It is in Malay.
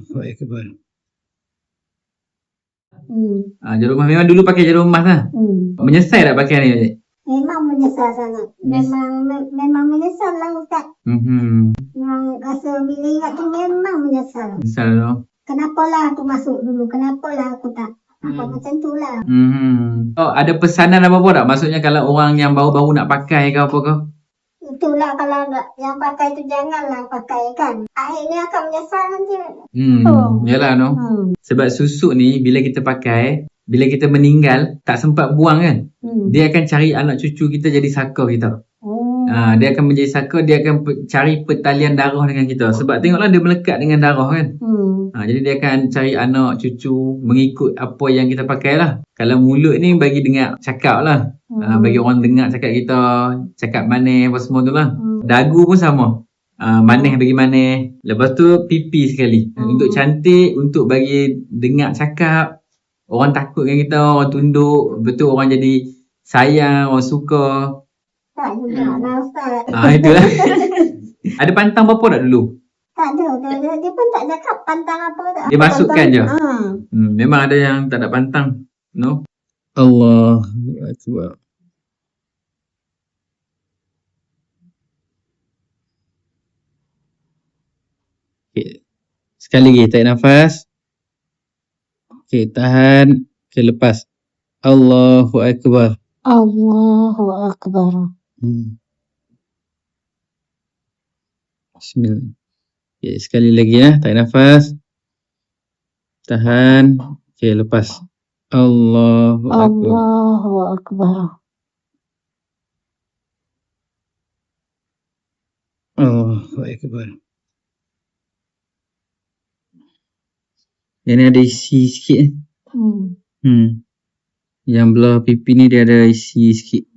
Allahu Akbar. Jarum emas memang dulu pakai jarum emas lah. Menyesal tak pakai ni? Memang menyesal sangat. Memang menyesal lah Ustaz. Memang rasa bila ingat tu memang menyesal. Menyesal tu. Kenapalah aku masuk dulu? Kenapalah aku tak? Macam tu lah. Ada pesanan apa-apa tak? Maksudnya kalau orang yang baru-baru nak pakai ke apa ke? Itulah kalau yang pakai tu janganlah pakai kan. Akhirnya akan menyesal nanti. Yalah no. Sebab susuk ni bila kita pakai, bila kita meninggal tak sempat buang kan. Dia akan cari anak cucu kita jadi saka kita. Dia akan menjadi saka, dia akan cari pertalian darah dengan kita. Sebab tengoklah dia melekat dengan darah kan. Jadi dia akan cari anak cucu mengikut apa yang kita pakai lah. Kalau mulut ni bagi dengar cakap lah. Bagi orang dengar cakap kita, cakap manis apa semua tu lah. Dagu pun sama. Manis bagi manis. Lepas tu pipi sekali. Untuk cantik, untuk bagi dengar cakap. Orang takut dengan kita, orang tunduk. Betul orang jadi sayang, orang suka. Tak juga lah Ustaz. Itulah. Ada pantang berapa tak dulu? Tak ada. Dia pun tak cakap pantang apa tak. Dia masukkan je. Memang ada yang tak ada pantang. No? Allahu Akbar. Okay. Sekali lagi tarik nafas. Okay, tahan. Okay, lepas. Allahu Akbar. Allahu Akbar. Bismillah. Okay, sekali lagi ya. Tarik nafas. Tahan. Okay, lepas. Allahu Akbar. Allahu Akbar. Allahu Akbar. Yang ni ada isi sikit. Yang belah pipi ni dia ada isi sikit.